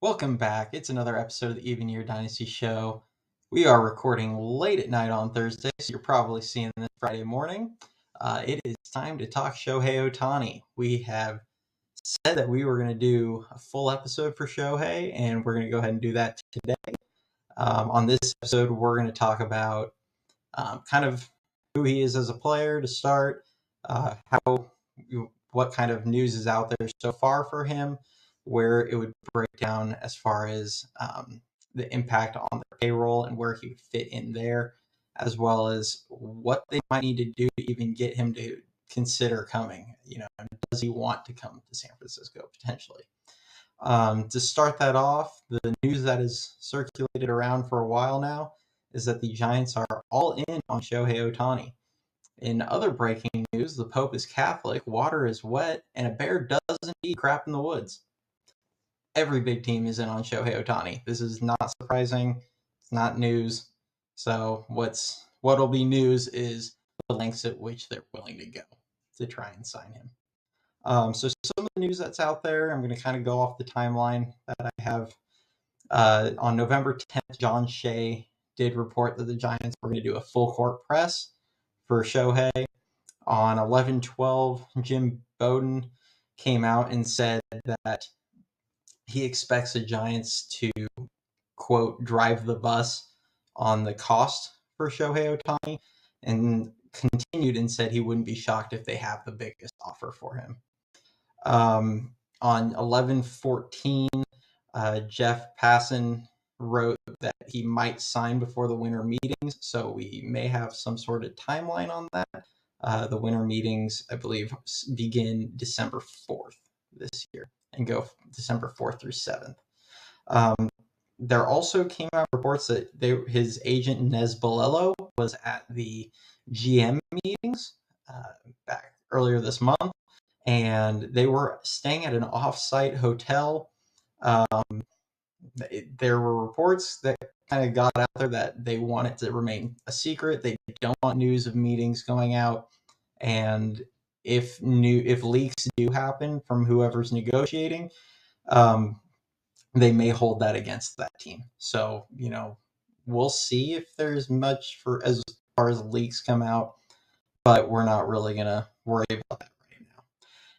Welcome back. It's another episode of the Even Year Dynasty Show. We are recording late at night on Thursday, so you're probably seeing this Friday morning. It is time to talk Shohei Ohtani. We have said that we were going to do a full episode for Shohei, and we're going to go ahead and do that today. On this episode, we're going to talk about kind of who he is as a player to start, what kind of news is out there so far for him, where it would break down as far as the impact on the payroll and where he would fit in there, as well as what they might need to do to even get him to consider coming. Does he want to come to San Francisco potentially? To start that off, the news that is circulated around for a while now is that the Giants are all in on Shohei Ohtani. In other breaking news, the Pope is Catholic, water is wet, and a bear does indeed crap in the woods. Every big team is in on Shohei Ohtani. This is not surprising. It's not news. So what'll be news is the lengths at which they're willing to go to try and sign him. So some of the news that's out there, I'm going to kind of go off the timeline that I have. On November 10th, John Shea did report that the Giants were going to do a full court press for Shohei. On 11/12, Jim Bowden came out and said that he expects the Giants to, quote, drive the bus on the cost for Shohei Ohtani, and continued and said he wouldn't be shocked if they have the biggest offer for him. On 11/14, Jeff Passan wrote that he might sign before the winter meetings, so we may have some sort of timeline on that. The winter meetings, I believe, begin December 4th this year and go December 4th through 7th. There also came out reports that his agent Nez Bolello was at the GM meetings back earlier this month, and they were staying at an off-site hotel. There were reports that kind of got out there that they want it to remain a secret. They don't want news of meetings going out, and if leaks do happen from whoever's negotiating, they may hold that against that team. So we'll see if there's much for as far as leaks come out, but we're not really gonna worry about that right now.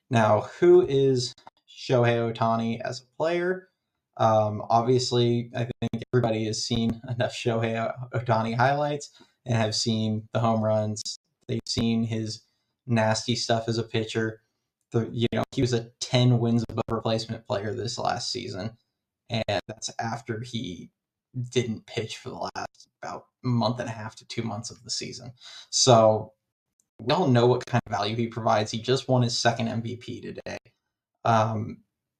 Now, who is Shohei Ohtani as a player? Obviously, I think everybody has seen enough Shohei Ohtani highlights and have seen the home runs. They've seen his nasty stuff as a pitcher. He was a 10 wins above replacement player this last season, and that's after he didn't pitch for the last about month and a half to 2 months of the season. So we all know what kind of value he provides. He just won his second MVP today.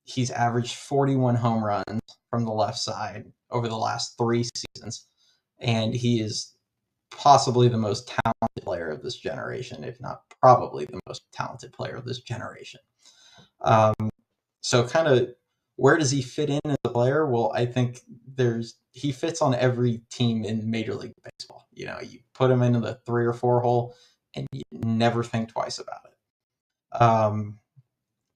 He's averaged 41 home runs from the left side over the last 3 seasons, and he is possibly the most talented player of this generation, if not probably the most talented player of this generation. So kind of where does he fit in as a player? Well, I think he fits on every team in Major League Baseball. You put him into the 3 or 4 hole, and you never think twice about it.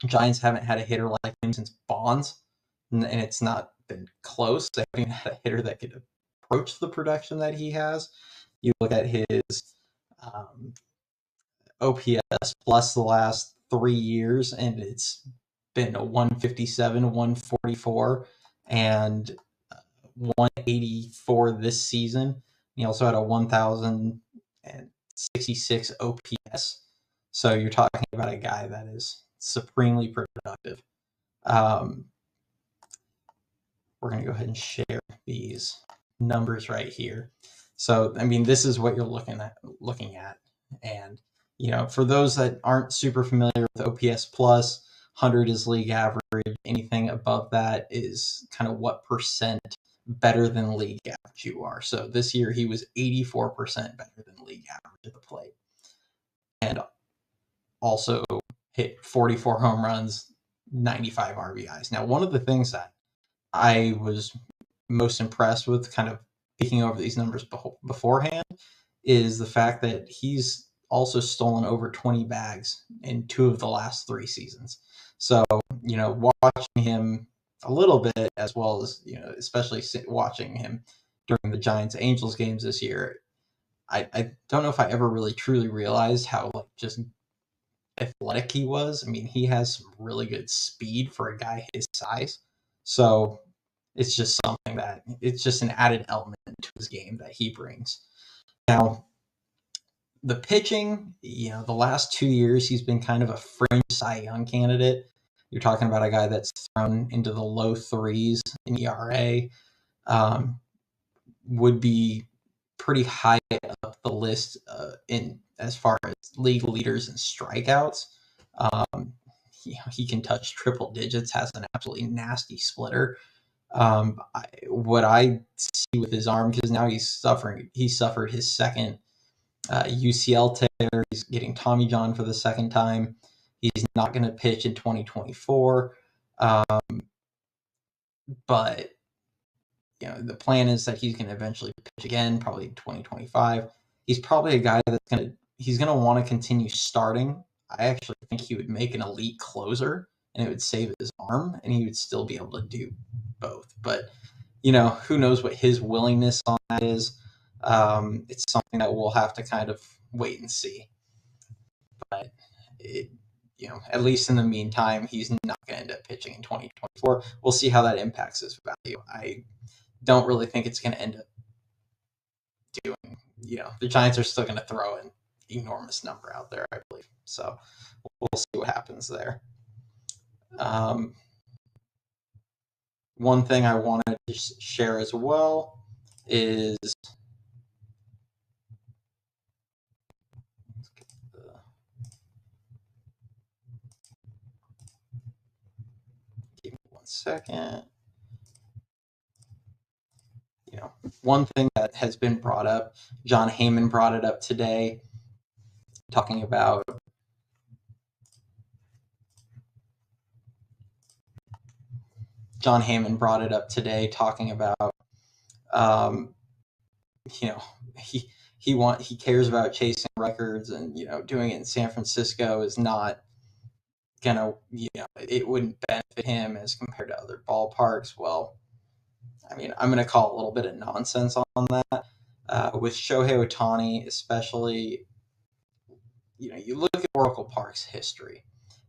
Giants haven't had a hitter like him since Bonds, and it's not been close. They haven't had a hitter that could approach the production that he has. You look at his OPS plus the last 3 years, and it's been a 157, 144, and 184 this season. He also had a 1,066 OPS. So you're talking about a guy that is supremely productive. We're going to go ahead and share these numbers right here. So, this is what you're looking at. And, for those that aren't super familiar with OPS plus, 100 is league average. Anything above that is kind of what percent better than league average you are. So this year he was 84% better than league average at the plate. And also hit 44 home runs, 95 RBIs. Now, one of the things that I was most impressed with, kind of peeking over these numbers beforehand, is the fact that he's also stolen over 20 bags in 2 of the last 3 seasons. So, watching him a little bit, as well as, especially watching him during the Giants Angels games this year. I don't know if I ever really truly realized how like just athletic he was. I mean, he has some really good speed for a guy his size. So it's just something that it's just an added element to his game that he brings. Now, the pitching, the last 2 years he's been kind of a fringe Cy Young candidate. You're talking about a guy that's thrown into the low threes in ERA. Um, would be pretty high up the list in as far as league leaders and strikeouts. Um, he can touch triple digits, has an absolutely nasty splitter. What I see with his arm, because now he suffered his second UCL tear. He's getting Tommy John for the second time. He's not going to pitch in 2024. But the plan is that he's going to eventually pitch again, probably in 2025. He's probably a guy he's going to want to continue starting. I actually think he would make an elite closer, and it would save his arm, and he would still be able to do both. But who knows what his willingness on that is. It's something that we'll have to kind of wait and see. But at least in the meantime, he's not going to end up pitching in 2024. We'll see how that impacts his value. I don't really think it's going to end up doing, the Giants are still going to throw an enormous number out there, I believe. So we'll see what happens there. One thing I wanted to share as well is give me 1 second. One thing that has been brought up, John Heyman brought it up today, talking about he cares about chasing records, and doing it in San Francisco is not gonna it wouldn't benefit him as compared to other ballparks. Well, I mean, I'm gonna call a little bit of nonsense on that. With Shohei Ohtani, especially, you look at Oracle Park's history,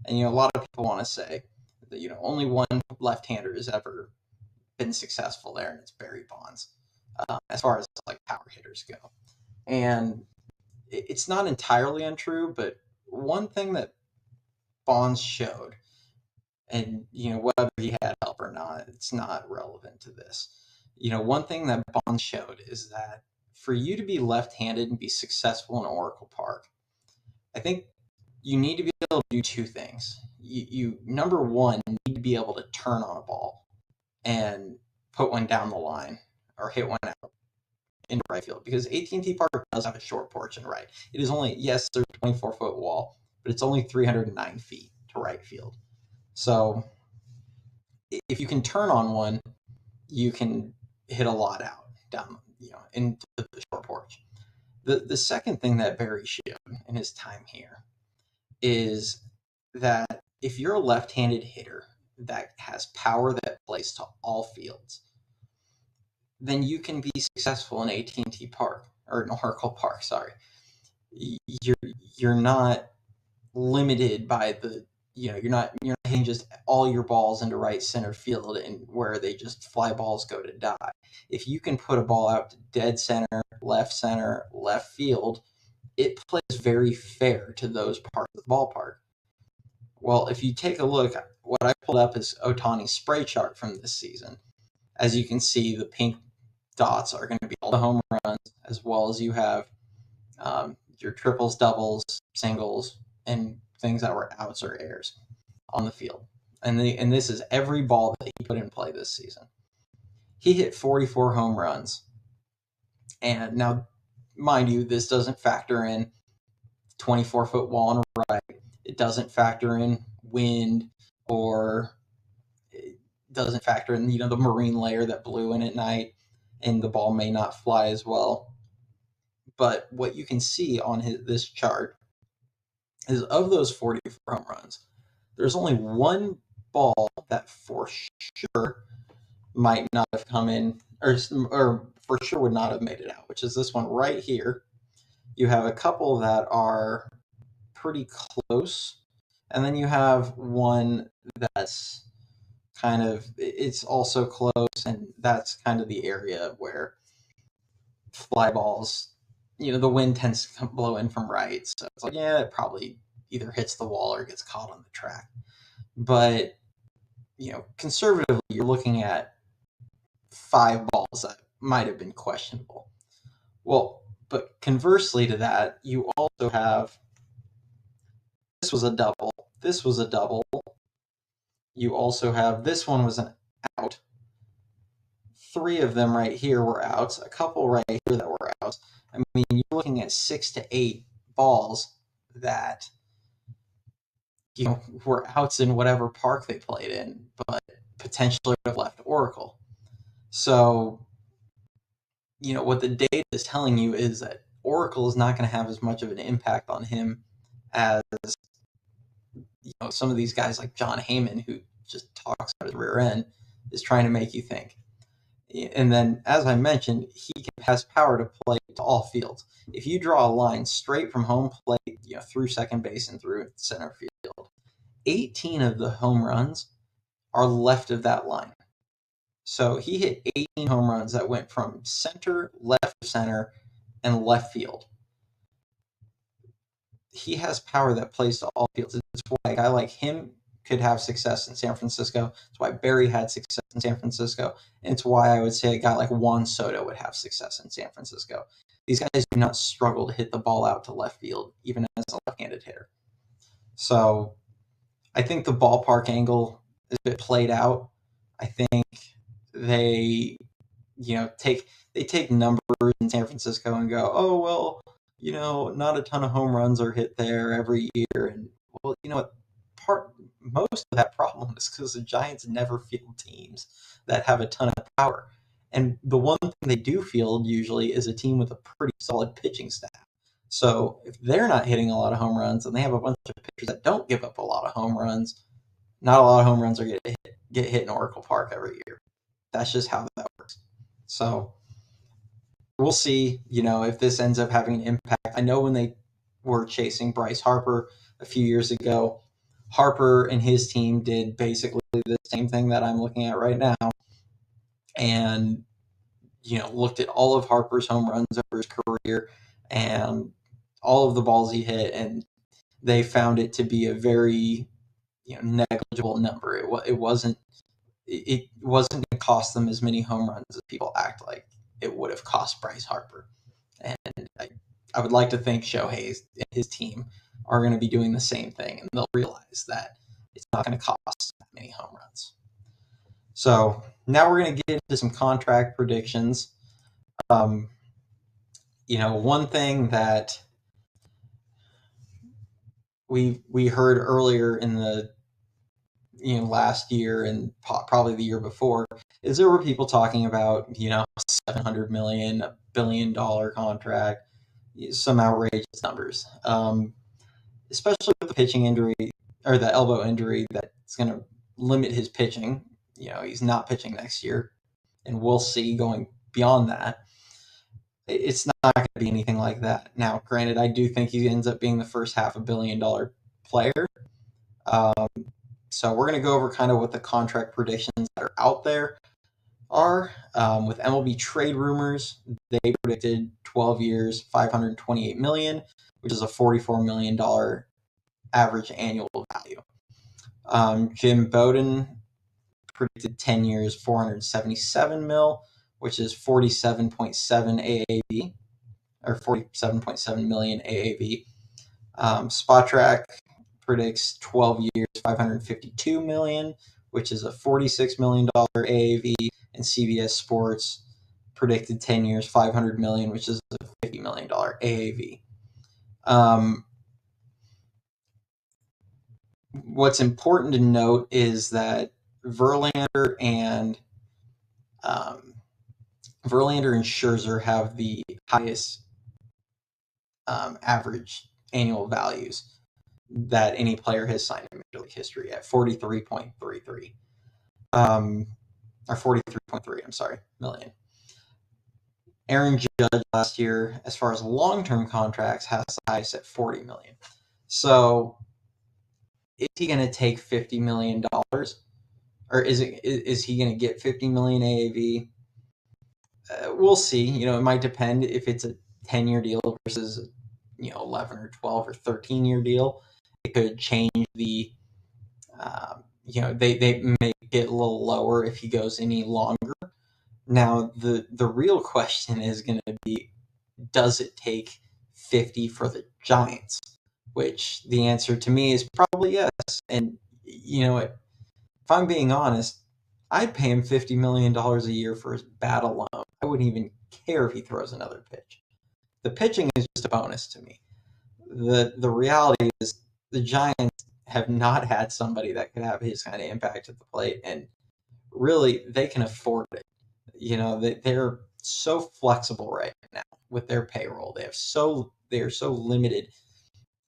and a lot of people want to say that only one left-hander has ever been successful there, and it's Barry Bonds, as far as like power hitters go. And it's not entirely untrue, but one thing that Bonds showed, and whether he had help or not, it's not relevant to this. One thing that Bonds showed is that for you to be left-handed and be successful in Oracle Park, I think you need to be able to do two things. You number one, need to be able to turn on a ball and put one down the line or hit one out in right field, because AT&T Park does have a short porch in right. It is only, yes, there's a 24-foot wall, but it's only 309 feet to right field. So if you can turn on one, you can hit a lot out down, into the short porch. The second thing that Barry showed in his time here is that if you're a left-handed hitter that has power that plays to all fields, then you can be successful in AT&T Park, or in Oracle Park. Sorry, you're not limited by the you're not hitting just all your balls into right center field and where they just fly balls go to die. If you can put a ball out to dead center, left field, it plays very fair to those parts of the ballpark. Well, if you take a look, what I pulled up is Ohtani's spray chart from this season. As you can see, the pink dots are going to be all the home runs, as well as you have your triples, doubles, singles, and things that were outs or errors on the field. And this is every ball that he put in play this season. He hit 44 home runs. And now, mind you, this doesn't factor in 24-foot wall on the right. It doesn't factor in wind, or it doesn't factor in, the marine layer that blew in at night, and the ball may not fly as well. But what you can see on this chart is, of those 44 home runs, there's only one ball that for sure might not have come in, or for sure would not have made it out, which is this one right here. You have a couple that are pretty close, and then you have one that's kind of, it's also close, and that's kind of the area where fly balls, the wind tends to blow in from right, so it's like, yeah, it probably either hits the wall or gets caught on the track. But conservatively, you're looking at 5 balls that might have been questionable. Well, but conversely to that, you also have, this was a double, this was a double. You also have, this one was an out. 3 of them right here were outs, a couple right here that were outs. I mean, you're looking at 6 to 8 balls that were outs in whatever park they played in, but potentially would have left Oracle. So, what the data is telling you is that Oracle is not going to have as much of an impact on him as some of these guys like John Heyman, who just talks out his rear end, is trying to make you think. And then, as I mentioned, he has power to play to all fields. If you draw a line straight from home plate, through second base and through center field, 18 of the home runs are left of that line. So he hit 18 home runs that went from center, left center, and left field. He has power that plays to all fields. It's why a guy like him could have success in San Francisco. It's why Barry had success in San Francisco. And it's why I would say a guy like Juan Soto would have success in San Francisco. These guys do not struggle to hit the ball out to left field, even as a left-handed hitter. So I think the ballpark angle is a bit played out. I think they, take numbers in San Francisco and go, oh, well, not a ton of home runs are hit there every year. And, well, what? Most of that problem is because the Giants never field teams that have a ton of power. And the one thing they do field usually is a team with a pretty solid pitching staff. So if they're not hitting a lot of home runs and they have a bunch of pitchers that don't give up a lot of home runs, not a lot of home runs are going to get hit in Oracle Park every year. That's just how that works. So we'll see, if this ends up having an impact. I know when they were chasing Bryce Harper a few years ago, Harper and his team did basically the same thing that I'm looking at right now, and looked at all of Harper's home runs over his career and all of the balls he hit, and they found it to be a very negligible number. It wasn't going to cost them as many home runs as people act like it would have cost Bryce Harper. And I would like to think Shohei and his team are going to be doing the same thing, and they'll realize that it's not going to cost that many home runs. So now we're going to get into some contract predictions. One thing that we heard earlier in the last year and probably the year before is there were people talking about $700 million, $1 billion contract, some outrageous numbers, especially with the pitching injury or the elbow injury that's going to limit his pitching. He's not pitching next year, and we'll see going beyond that. It's not going to be anything like that. Now, granted, I do think he ends up being the first $500 million player. So we're going to go over kind of what the contract predictions that are out there are. With MLB trade rumors, they predicted 12 years, $528 million, which is a $44 million average annual value. Jim Bowden predicted 10 years, 477 mil, which is 47.7 AAV, or 47.7 million AAV. Spotrac predicts 12 years, 552 million, which is a $46 million AAV, and CBS Sports predicted 10 years, 500 million, which is a $50 million AAV. What's important to note is that Verlander and Scherzer have the highest average annual values. that any player has signed in Major League history at 43.33. Or 43.3, I'm sorry, million. Aaron Judge last year, as far as long-term contracts, has the highest at 40 million. So is he going to take $50 million? Or is he going to get 50 million AAV? We'll see. It might depend if it's a 10-year deal versus 11 or 12 or 13-year deal. It could change the they may get a little lower if he goes any longer. Now the real question is going to be, does it take 50 for the Giants? Which the answer to me is probably yes. And if I'm being honest, I'd pay him $50 million a year for his bat alone. I wouldn't even care if he throws another pitch. The pitching is just a bonus to me. The reality is the Giants have not had somebody that could have his kind of impact at the plate, and really they can afford it. They're so flexible right now with their payroll. They are so limited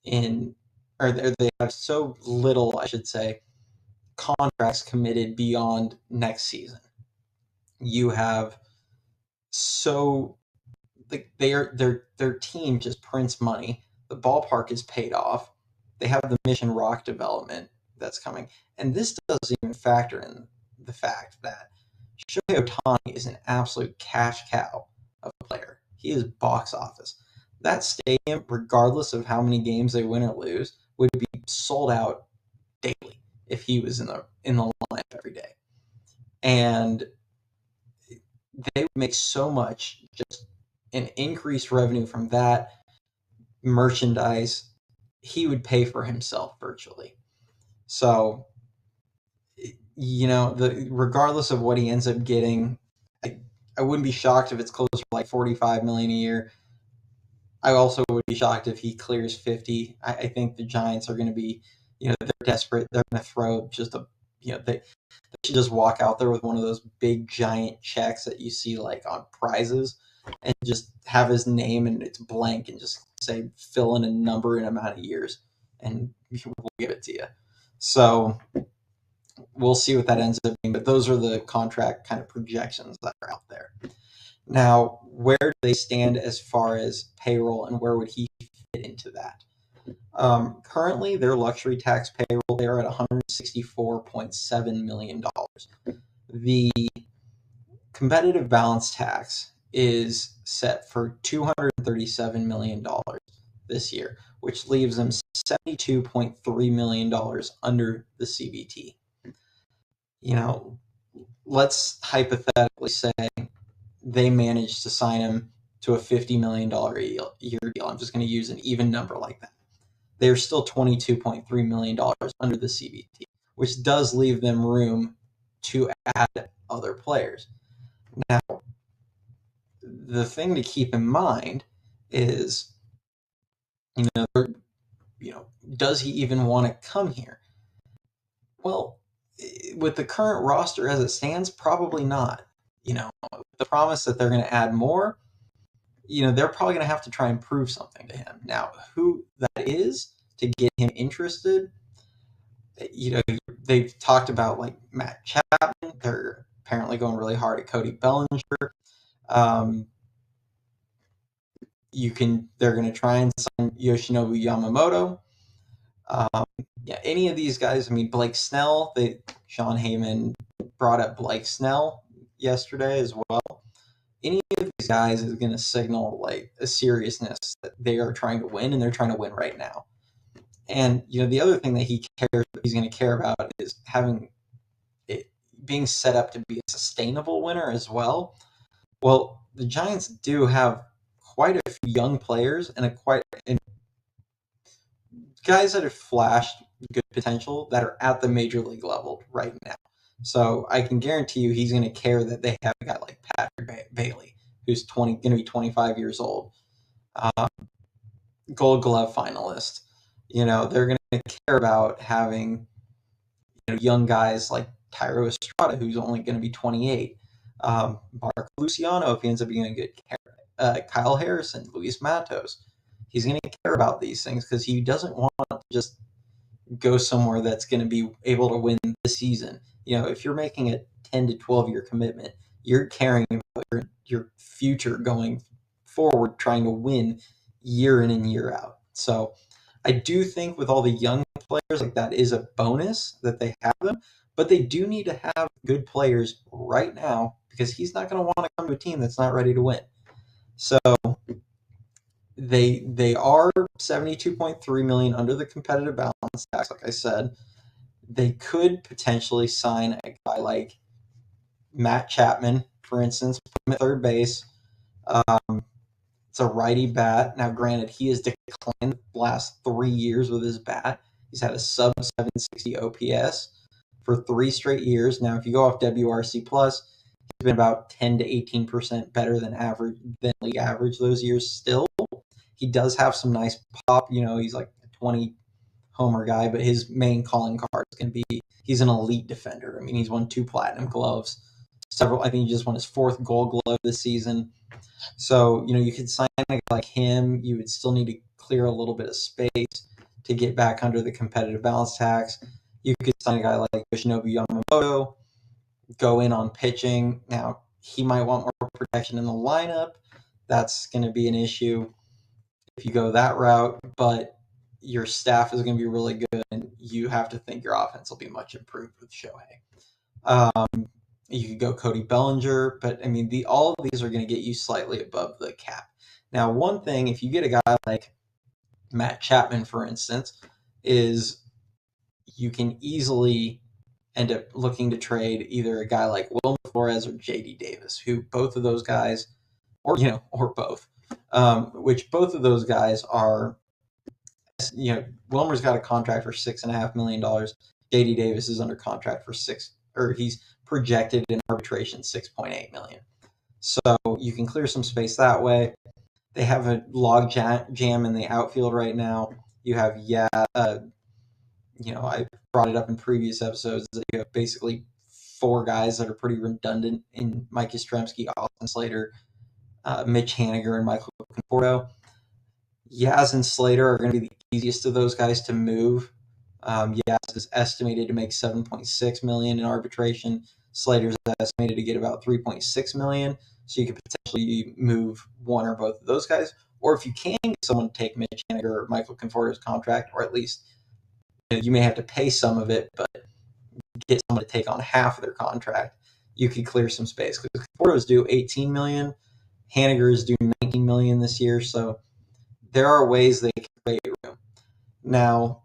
they have so little, I should say, contracts committed beyond next season. You have their team just prints money. The ballpark is paid off. They have the Mission Rock development that's coming, and this doesn't even factor in the fact that Shohei Ohtani is an absolute cash cow of a player. He is box office. That stadium, regardless of how many games they win or lose, would be sold out daily if he was in the lineup every day. And they would make so much, just an increased revenue from that merchandise. He would pay for himself virtually. So, regardless of what he ends up getting, I wouldn't be shocked if it's closer to like 45 million a year. I also would be shocked if he clears 50. I think the Giants are going to be, they're desperate. They're going to throw just they should just walk out there with one of those big giant checks that you see like on prizes and just have his name and it's blank and just say fill in a number and amount of years and we'll give it to you. So we'll see what that ends up being, but those are the contract kind of projections that are out there. Now, where do they stand as far as payroll and where would he fit into that? Currently, their luxury tax payroll, they're at $164.7 million. The competitive balance tax is set for $237 million this year, which leaves them $72.3 million under the CBT. Let's hypothetically say they managed to sign him to a $50 million a year deal. I'm just going to use an even number like that. They're still $22.3 million under the CBT, which does leave them room to add other players. Now, the thing to keep in mind is, does he even want to come here? Well, with the current roster as it stands, probably not. The promise that they're going to add more, they're probably going to have to try and prove something to him. Now, who that is to get him interested, they've talked about like Matt Chapman. They're apparently going really hard at Cody Bellinger. They're going to try and sign Yoshinobu Yamamoto. Any of these guys. I mean, Blake Snell. Sean Heyman brought up Blake Snell yesterday as well. Any of these guys is going to signal like a seriousness that they are trying to win, and they're trying to win right now. And the other thing that he's going to care about is having it being set up to be a sustainable winner as well. Well, the Giants do have quite a few young players and guys that have flashed good potential that are at the major league level right now. So I can guarantee you he's going to care that they have a guy like Patrick Bailey, who's going to be 25 years old, Gold Glove finalist. They're going to care about having young guys like Tyro Estrada, who's only going to be 28, Mark Luciano, if he ends up being a good Kyle Harrison, Luis Matos. He's going to care about these things because he doesn't want to just go somewhere that's going to be able to win this season. If you're making a 10 to 12-year commitment, you're caring about your future going forward, trying to win year in and year out. So I do think with all the young players, like, that is a bonus that they have them, but they do need to have good players right now, because he's not going to want to come to a team that's not ready to win. So they are 72.3 million under the competitive balance tax. Like I said, they could potentially sign a guy like Matt Chapman, for instance, put him at third base. It's a righty bat. Now, granted, he has declined the last 3 years with his bat. He's had a sub 760 OPS for 3 straight years. Now, if you go off WRC plus, he's been about 10 to 18% better than league average those years. Still, he does have some nice pop. He's like a 20 homer guy, but his main calling card is going to be he's an elite defender. I mean, he's won 2 platinum gloves. I think he just won his 4th Gold Glove this season. So, you could sign a guy like him. You would still need to clear a little bit of space to get back under the competitive balance tax. You could sign a guy like Yoshinobu Yamamoto, go in on pitching. Now, he might want more protection in the lineup. That's going to be an issue if you go that route, but your staff is going to be really good, and you have to think your offense will be much improved with Shohei. You could go Cody Bellinger, but I mean, all of these are going to get you slightly above the cap. Now, one thing, if you get a guy like Matt Chapman, for instance, is you can easily end up looking to trade either a guy like Wilmer Flores or JD Davis, who both of those guys, or both, which both of those guys are, Wilmer's got a contract for $6.5 million. JD Davis is under contract for he's projected in arbitration $6.8 million. So you can clear some space that way. They have a log jam in the outfield right now. You have, I brought it up in previous episodes that you have basically 4 guys that are pretty redundant in Mike Yastrzemski, Austin Slater, Mitch Haniger, and Michael Conforto. Yaz and Slater are going to be the easiest of those guys to move. Yaz is estimated to make $7.6 million in arbitration. Slater's estimated to get about $3.6 million. So you could potentially move one or both of those guys. Or if you can get someone to take Mitch Haniger or Michael Conforto's contract, or at least you may have to pay some of it, but get someone to take on half of their contract, you could clear some space. Because Conforto's due $18 million. Haniger is due $19 million this year. So there are ways they can create room. Now,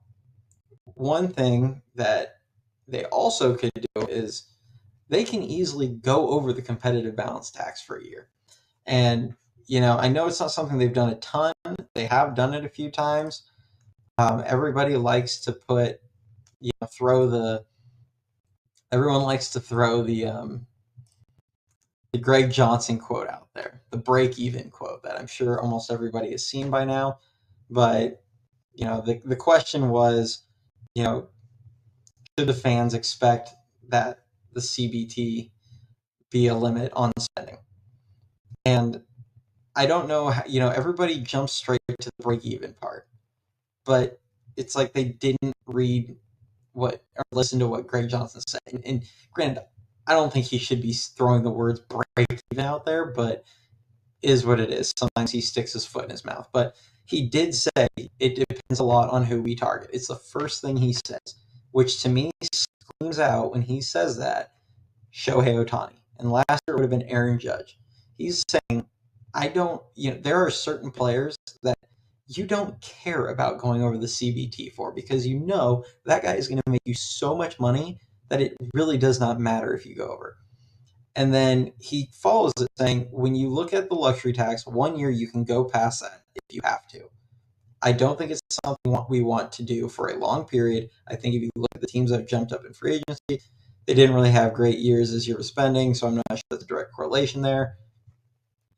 one thing that they also could do is they can easily go over the competitive balance tax for a year. And, I know it's not something they've done a ton. They have done it a few times. Everybody likes to everyone likes to throw the Greg Johnson quote out there, the break-even quote that I'm sure almost everybody has seen by now. But, the question was, should the fans expect that the CBT be a limit on spending? And I don't know how, everybody jumps straight to the break-even part, but it's like they didn't read or listen to what Greg Johnson said. And granted, I don't think he should be throwing the words break-even out there, but is what it is. Sometimes he sticks his foot in his mouth. But he did say it depends a lot on who we target. It's the first thing he says, which to me screams out when he says that, Shohei Ohtani. And last year it would have been Aaron Judge. He's saying, there are certain players that you don't care about going over the CBT for, because that guy is going to make you so much money that it really does not matter if you go over. And then he follows it saying, when you look at the luxury tax, 1 year you can go past that if you have to. I don't think it's something we want to do for a long period. I think if you look at the teams that have jumped up in free agency, they didn't really have great years this year with spending, so I'm not sure that's a direct correlation there.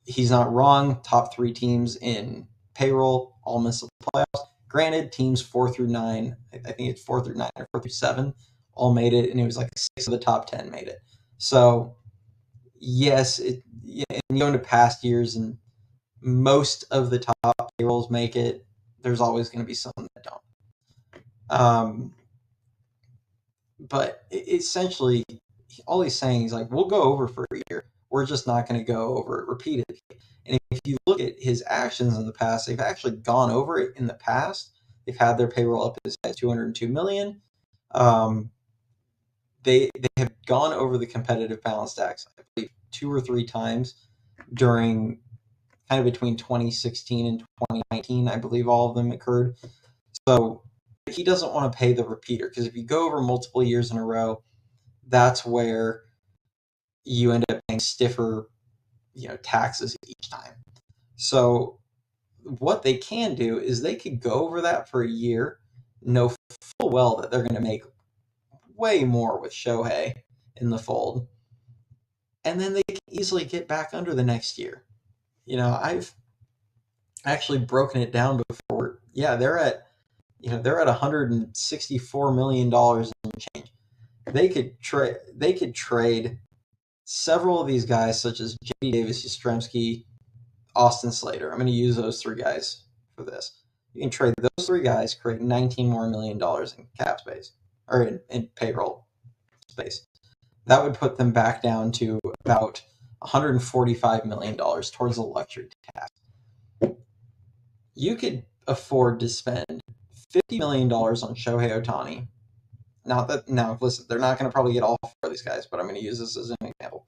He's not wrong. Top 3 teams in payroll all missed the playoffs. Granted, teams 4 through 9, I think it's 4 through 9 or 4 through 7, all made it, and it was like 6 of the top 10 made it. So yes, and you go into past years, and most of the top payrolls make it. There's always going to be some that don't. Um, but essentially, all he's saying is like, we'll go over for a year. We're just not going to go over it repeatedly. And if you look at his actions in the past, they've actually gone over it in the past. They've had their payroll up as high as 202 million. They have gone over the competitive balance tax, I believe, 2 or 3 times during kind of between 2016 and 2019. I believe all of them occurred. So he doesn't want to pay the repeater, because if you go over multiple years in a row, that's where you end up paying stiffer, taxes each time. So what they can do is they could go over that for a year, know full well that they're going to make way more with Shohei in the fold, and then they can easily get back under the next year. I've actually broken it down before. Yeah, they're at $164 million in change. They could trade several of these guys, such as J.D. Davis, Yastrzemski, Austin Slater. I'm going to use those 3 guys for this. You can trade those 3 guys, create $19 million more in cap space, or in payroll space. That would put them back down to about $145 million towards the luxury tax. You could afford to spend $50 million on Shohei Ohtani. Now, listen, they're not going to probably get all 4 of these guys, but I'm going to use this as an example.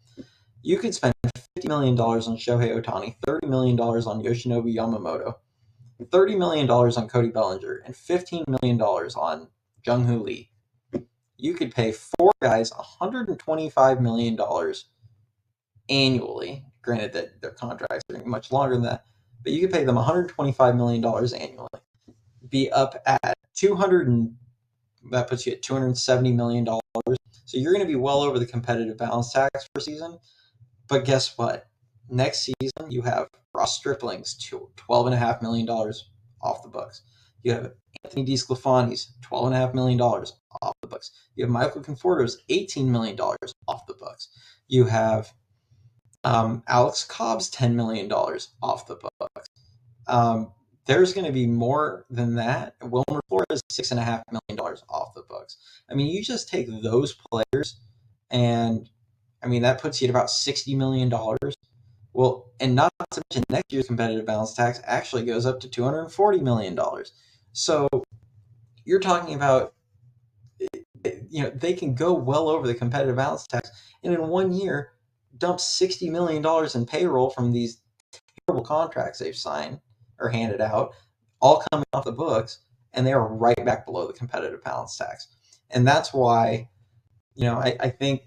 You could spend $50 million on Shohei Ohtani, $30 million on Yoshinobu Yamamoto, $30 million on Cody Bellinger, and $15 million on Jung-Hoo Lee. You could pay 4 guys $125 million annually. Granted that their contracts are much longer than that, but you could pay them $125 million annually. Be up at 200, and that puts you at $270 million. So you're going to be well over the competitive balance tax per season. But guess what? Next season, you have Ross Stripling's $12.5 million off the books. You have Anthony DeSclafani's $12.5 million off the books. You have Michael Conforto's $18 million off the books. You have Alex Cobb's $10 million off the books. There's going to be more than that. Wilmer Flores $6.5 million off the books. I mean, you just take those players, and I mean that puts you at about $60 million. Well, and not to mention next year's competitive balance tax actually goes up to $240 million. So you're talking about, they can go well over the competitive balance tax, and in 1 year dump $60 million in payroll from these terrible contracts they've signed or handed out, all coming off the books, and they are right back below the competitive balance tax. And that's why, I think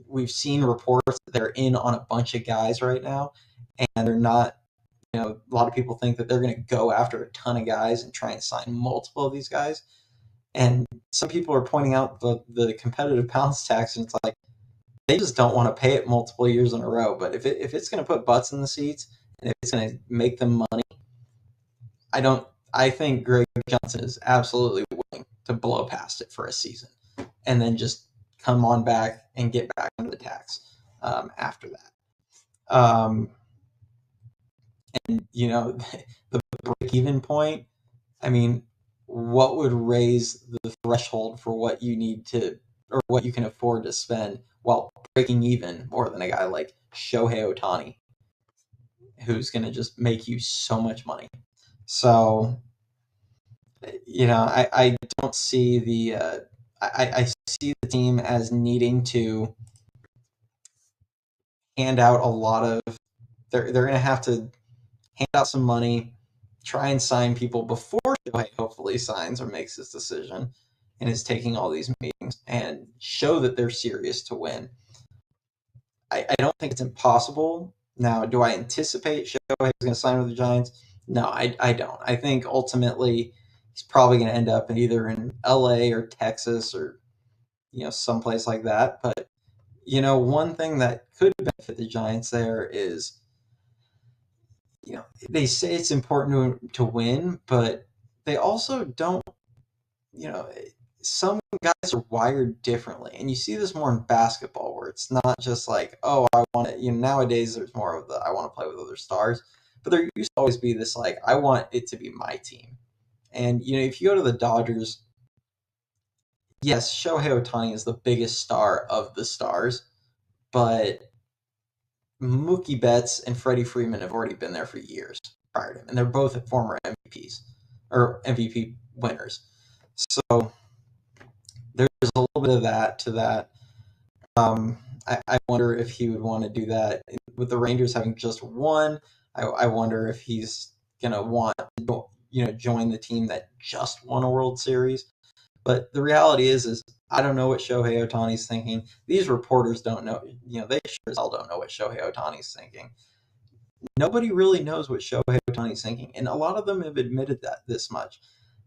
we've seen reports that they're in on a bunch of guys right now, and they're not, a lot of people think that they're going to go after a ton of guys and try and sign multiple of these guys. And some people are pointing out the competitive balance tax, and it's like, they just don't want to pay it multiple years in a row. But if it's going to put butts in the seats, and if it's going to make them money, I think Greg Johnson is absolutely willing to blow past it for a season, and then just come on back and get back under the tax after that. And the break-even point, I mean, what would raise the threshold for what you need to, or what you can afford to spend while breaking even more than a guy like Shohei Ohtani, who's going to just make you so much money? So, I don't see I see the team as needing to hand out a lot of, they're going to have to hand out some money, try and sign people before Shohei hopefully signs or makes his decision and is taking all these meetings, and show that they're serious to win. I don't think it's impossible. Now, do I anticipate Shohei is going to sign with the Giants? No, I don't. I think ultimately he's probably going to end up either in LA or Texas, or someplace like that. But one thing that could benefit the Giants there is, they say it's important to win, but they also don't, some guys are wired differently. And you see this more in basketball, where it's not just like, oh, I want to, nowadays there's more of the, I want to play with other stars. But there used to always be this, like, I want it to be my team. And, if you go to the Dodgers, yes, Shohei Ohtani is the biggest star of the stars, but Mookie Betts and Freddie Freeman have already been there for years prior to him, and they're both former MVPs or MVP winners. So there's a little bit of that to that. Um, I wonder if he would want to do that with the Rangers having just won. I wonder if he's gonna want to, join the team that just won a World Series. But the reality is I don't know what Shohei Ohtani's thinking. These reporters don't know. They sure as hell don't know what Shohei Ohtani's thinking. Nobody really knows what Shohei Ohtani's thinking, and a lot of them have admitted that this much.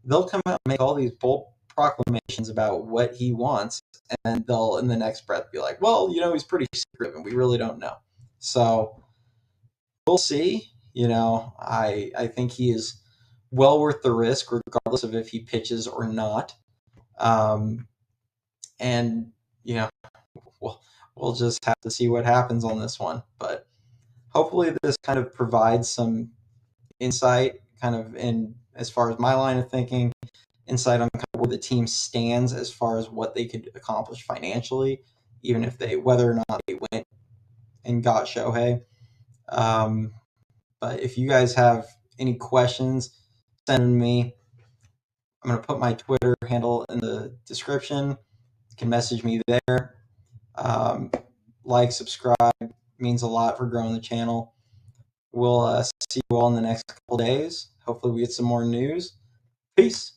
They'll come out and make all these bold proclamations about what he wants, and they'll in the next breath be like, "Well, he's pretty secretive, and we really don't know." So we'll see. I think he is well worth the risk, regardless of if he pitches or not. And you know, we'll we'll just have to see what happens on this one. But hopefully, this kind of provides some insight, kind of in as far as my line of thinking, insight on kind of where the team stands as far as what they could accomplish financially, even if whether or not they went and got Shohei. Um, but if you guys have any questions, send them to me. I'm going to put my Twitter handle in the description. You can message me there. Um, subscribe, means a lot for growing the channel. We'll see you all in the next couple days. Hopefully we get some more news. Peace.